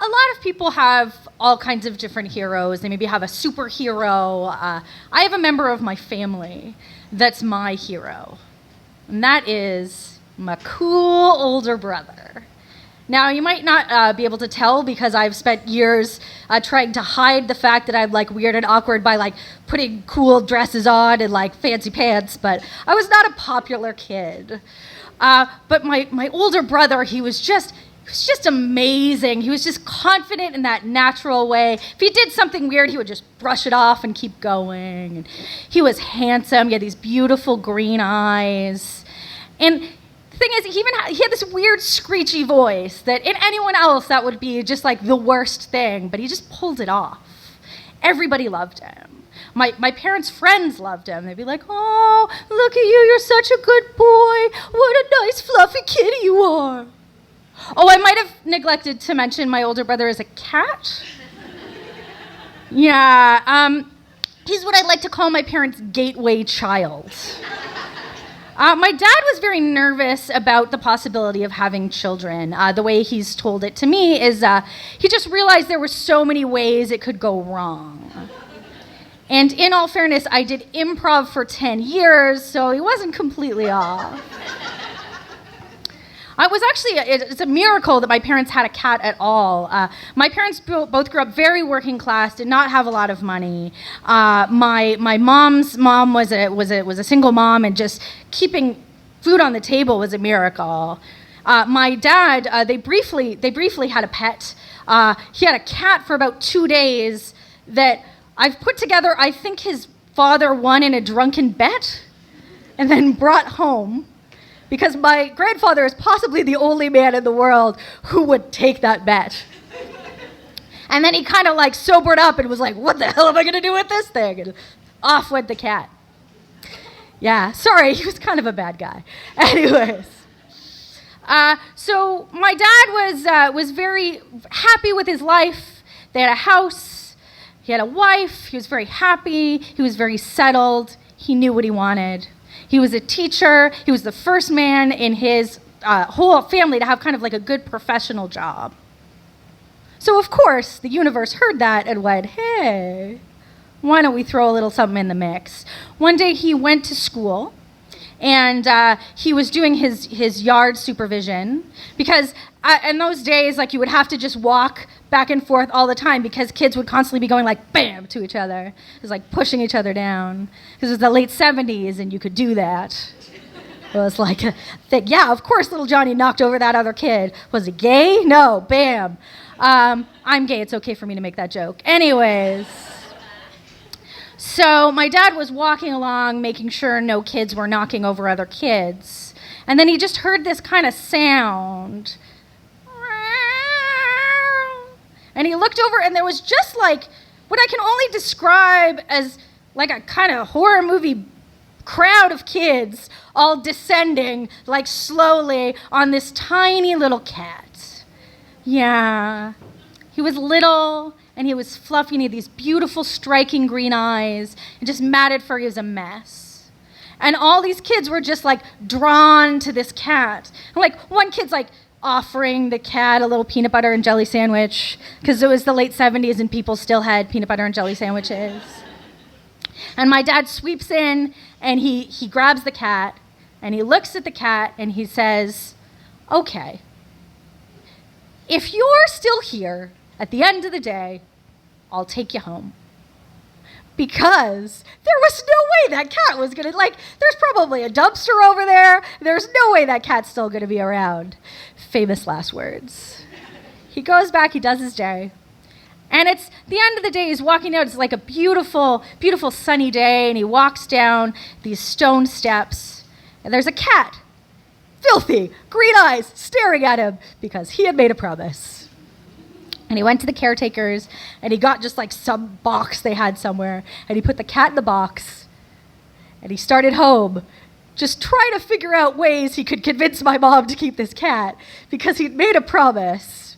A lot of people have all kinds of different heroes. They maybe have a superhero. I have a member of my family that's my hero, and that is my cool older brother. Now, you might not be able to tell because I've spent years trying to hide the fact that I'm like weird and awkward by like putting cool dresses on and like fancy pants, but I was not a popular kid. But my older brother, he was just amazing. He was just confident in that natural way. If he did something weird, he would just brush it off and keep going. And he was handsome. He had these beautiful green eyes. And the thing is, he had this weird screechy voice that in anyone else that would be just like the worst thing, but he just pulled it off. Everybody loved him. My parents' friends loved him. They'd be like, "Oh, look at you, you're such a good boy. What a nice fluffy kitty you are." Oh, I might have neglected to mention my older brother is a cat. Yeah, he's what I'd like to call my parents' gateway child. My dad was very nervous about the possibility of having children. The way he's told it to me is he just realized there were so many ways it could go wrong. And in all fairness, I did improv for 10 years, so he wasn't completely off. It's a miracle that my parents had a cat at all. My parents both grew up very working class, did not have a lot of money. My mom's mom was a single mom, and just keeping food on the table was a miracle. My dad, they briefly had a pet. He had a cat for about 2 days that I've put together, I think his father won in a drunken bet and then brought home. Because my grandfather is possibly the only man in the world who would take that bet. And then he kind of like sobered up and was like, "What the hell am I going to do with this thing?" And off went the cat. Yeah, sorry, he was kind of a bad guy. Anyways. So my dad was very happy with his life. They had a house. He had a wife. He was very happy. He was very settled. He knew what he wanted. He was a teacher. He was the first man in his whole family to have kind of like a good professional job. So, of course, the universe heard that and went, "Hey, why don't we throw a little something in the mix?" One day he went to school, and he was doing his yard supervision because in those days, like, you would have to just walk back and forth all the time because kids would constantly be going like bam to each other. It was like pushing each other down because it was the late 70s and you could do that. It was like a thing. Yeah, of course little Johnny knocked over that other kid. Was he gay? No, bam. I'm gay. It's okay for me to make that joke. Anyways. So my dad was walking along making sure no kids were knocking over other kids. And then he just heard this kind of sound. And he looked over, and there was just like what I can only describe as like a kind of horror movie crowd of kids all descending like slowly on this tiny little cat. Yeah. He was little, and he was fluffy, and he had these beautiful, striking green eyes, and just matted fur. He was a mess. And all these kids were just like drawn to this cat. And like one kid's like offering the cat a little peanut butter and jelly sandwich because it was the late 70s and people still had peanut butter and jelly sandwiches. And my dad sweeps in and he grabs the cat and he looks at the cat and he says, "Okay, if you're still here at the end of the day, I'll take you home." Because there was no way that cat was going to, like, there's probably a dumpster over there. There's no way that cat's still going to be around. Famous last words. He goes back, he does his day. And it's the end of the day, he's walking out. It's like a beautiful, beautiful sunny day. And he walks down these stone steps. And there's a cat, filthy, green eyes, staring at him because he had made a promise. And he went to the caretakers, and he got just like some box they had somewhere, and he put the cat in the box, and he started home, just trying to figure out ways he could convince my mom to keep this cat, because he'd made a promise.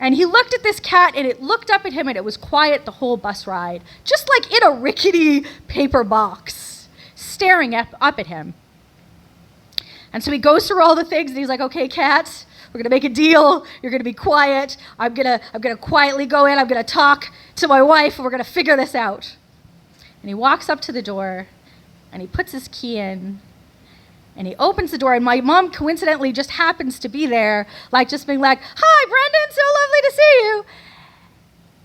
And he looked at this cat, and it looked up at him, and it was quiet the whole bus ride, just like in a rickety paper box, staring up at him. And so he goes through all the things, and he's like, "Okay, cat, We're going to make a deal. You're going to be quiet. I'm going to quietly go in. I'm going to talk to my wife, and we're going to figure this out. And he walks up to the door, and he puts his key in, and he opens the door, and my mom coincidentally just happens to be there, like just being like, "Hi, Brendan, so lovely to see you."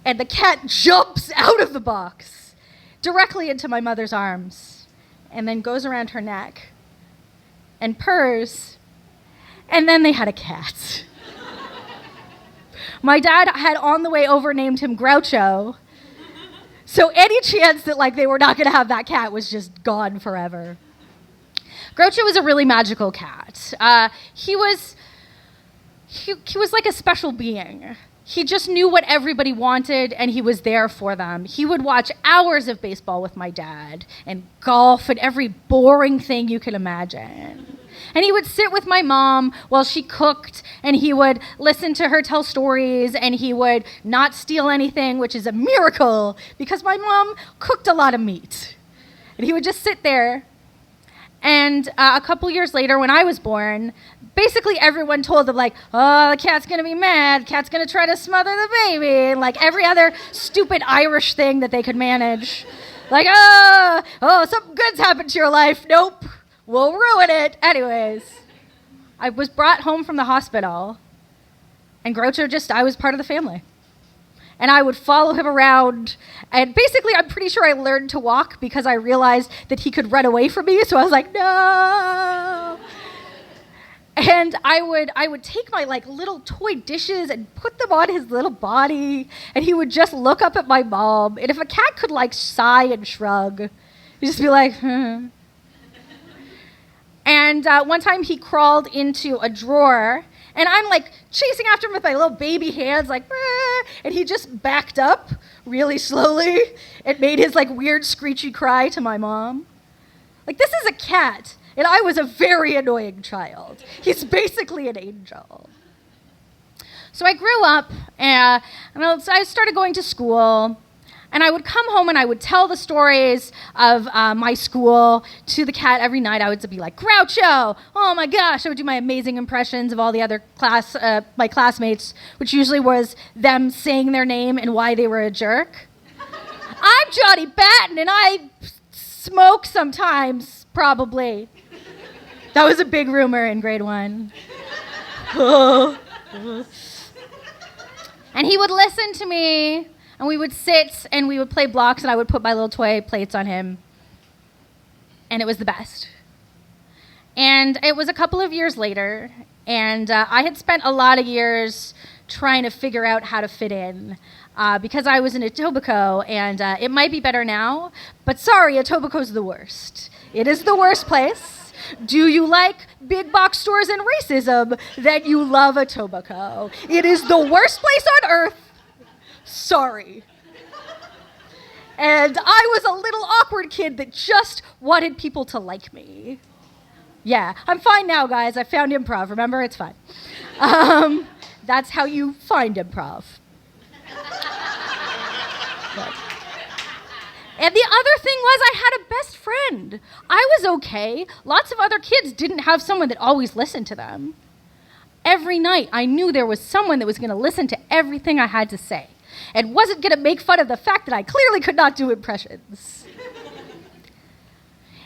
And the cat jumps out of the box directly into my mother's arms and then goes around her neck and purrs, and then they had a cat. My dad had on the way over named him Groucho, so any chance that like they were not going to have that cat was just gone forever. Groucho was a really magical cat. He was like a special being. He just knew what everybody wanted, and he was there for them. He would watch hours of baseball with my dad, and golf, and every boring thing you can imagine. And he would sit with my mom while she cooked, and he would listen to her tell stories, and he would not steal anything, which is a miracle, because my mom cooked a lot of meat. And he would just sit there. And a couple years later, when I was born, basically everyone told them, like, "Oh, the cat's going to be mad. The cat's going to try to smother the baby." And, like, every other stupid Irish thing that they could manage. Like, oh, something good's happened to your life. Nope, we'll ruin it. Anyways, I was brought home from the hospital, and Groucho I was part of the family. And I would follow him around. And basically, I'm pretty sure I learned to walk because I realized that he could run away from me. So I was like, no. And I would take my like little toy dishes and put them on his little body. And he would just look up at my mom. And if a cat could like sigh and shrug, he'd just be like, hmm. And one time he crawled into a drawer. And I'm like chasing after him with my little baby hands, like, ah, and he just backed up really slowly and made his like weird screechy cry to my mom. Like, this is a cat, and I was a very annoying child. He's basically an angel. So I grew up, and I started going to school. And I would come home and I would tell the stories of my school to the cat every night. I would be like, "Groucho, oh my gosh." I would do my amazing impressions of all the other my classmates, which usually was them saying their name and why they were a jerk. "I'm Johnny Batten, and I smoke sometimes, probably." That was a big rumor in grade 1. And he would listen to me. And we would sit and we would play blocks, and I would put my little toy plates on him. And it was the best. And it was a couple of years later, and I had spent a lot of years trying to figure out how to fit in because I was in Etobicoke, and it might be better now, but sorry, Etobicoke's the worst. It is the worst place. Do you like big box stores and racism? Then you love Etobicoke. It is the worst place on earth. Sorry. And I was a little awkward kid that just wanted people to like me. Yeah, I'm fine now, guys. I found improv. Remember, it's fine. That's how you find improv. And the other thing was I had a best friend. I was okay. Lots of other kids didn't have someone that always listened to them. Every night, I knew there was someone that was going to listen to everything I had to say and wasn't going to make fun of the fact that I clearly could not do impressions.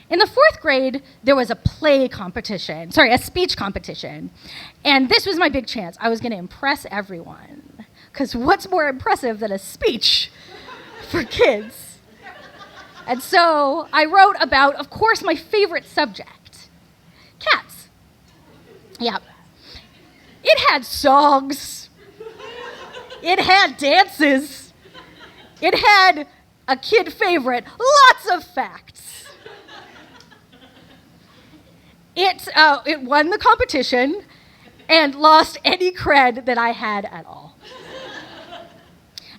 In the 4th grade, there was a speech competition. And this was my big chance. I was going to impress everyone. Because what's more impressive than a speech for kids? And so I wrote about, of course, my favorite subject, cats. Yeah. It had songs. It had dances. It had a kid favorite, lots of facts. It won the competition and lost any cred that I had at all.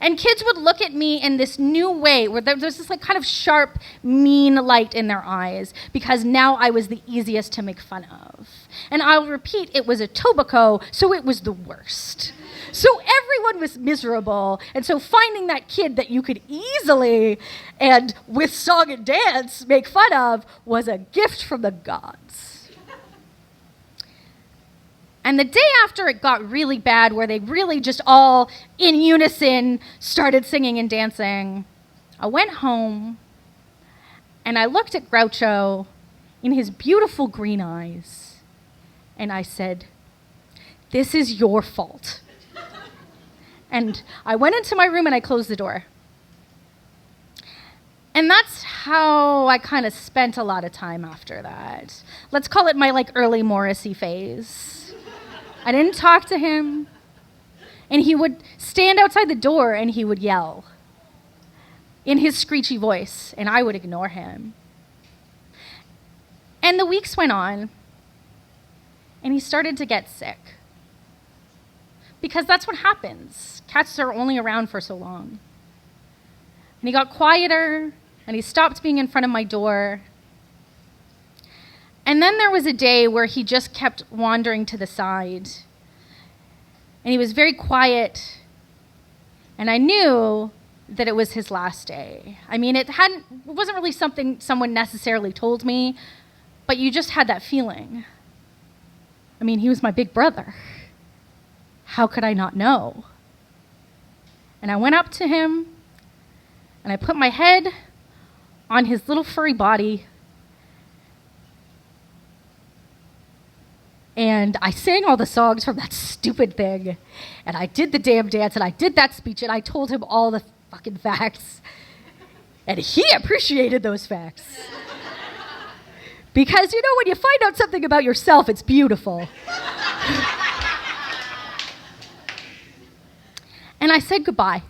And kids would look at me in this new way where there's this like kind of sharp, mean light in their eyes because now I was the easiest to make fun of. And I'll repeat, it was Etobicoke, so it was the worst. So everyone was miserable, and so finding that kid that you could easily, and with song and dance, make fun of was a gift from the gods. And the day after it got really bad, where they really just all in unison started singing and dancing, I went home and I looked at Groucho in his beautiful green eyes and I said, "This is your fault." And I went into my room and I closed the door. And that's how I kind of spent a lot of time after that. Let's call it my early Morrissey phase. I didn't talk to him. And he would stand outside the door and he would yell in his screechy voice, and I would ignore him. And the weeks went on, and he started to get sick. Because that's what happens. Cats are only around for so long. And he got quieter, and he stopped being in front of my door. And then there was a day where he just kept wandering to the side. And he was very quiet. And I knew that it was his last day. I mean, it wasn't really something someone necessarily told me, but you just had that feeling. I mean, he was my big brother. How could I not know? And I went up to him, and I put my head on his little furry body, and I sang all the songs from that stupid thing, and I did the damn dance, and I did that speech, and I told him all the fucking facts. And he appreciated those facts. Because, when you find out something about yourself, it's beautiful. And I said goodbye.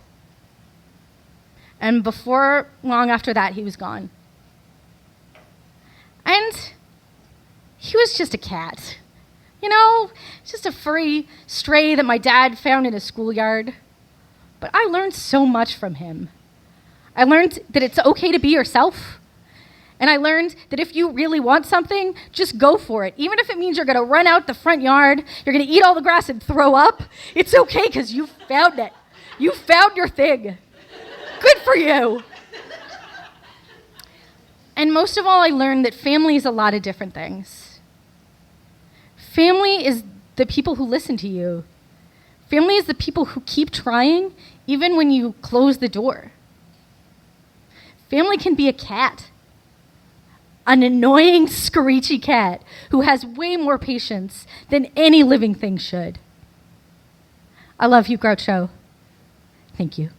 And before long after that, he was gone. And he was just a cat. Just a furry stray that my dad found in his schoolyard. But I learned so much from him. I learned that it's okay to be yourself. And I learned that if you really want something, just go for it. Even if it means you're going to run out the front yard, you're going to eat all the grass and throw up, it's okay because you found it. You found your thing. Good for you. And most of all, I learned that family is a lot of different things. Family is the people who listen to you. Family is the people who keep trying even when you close the door. Family can be a cat. An annoying, screechy cat who has way more patience than any living thing should. I love you, Groucho. Thank you.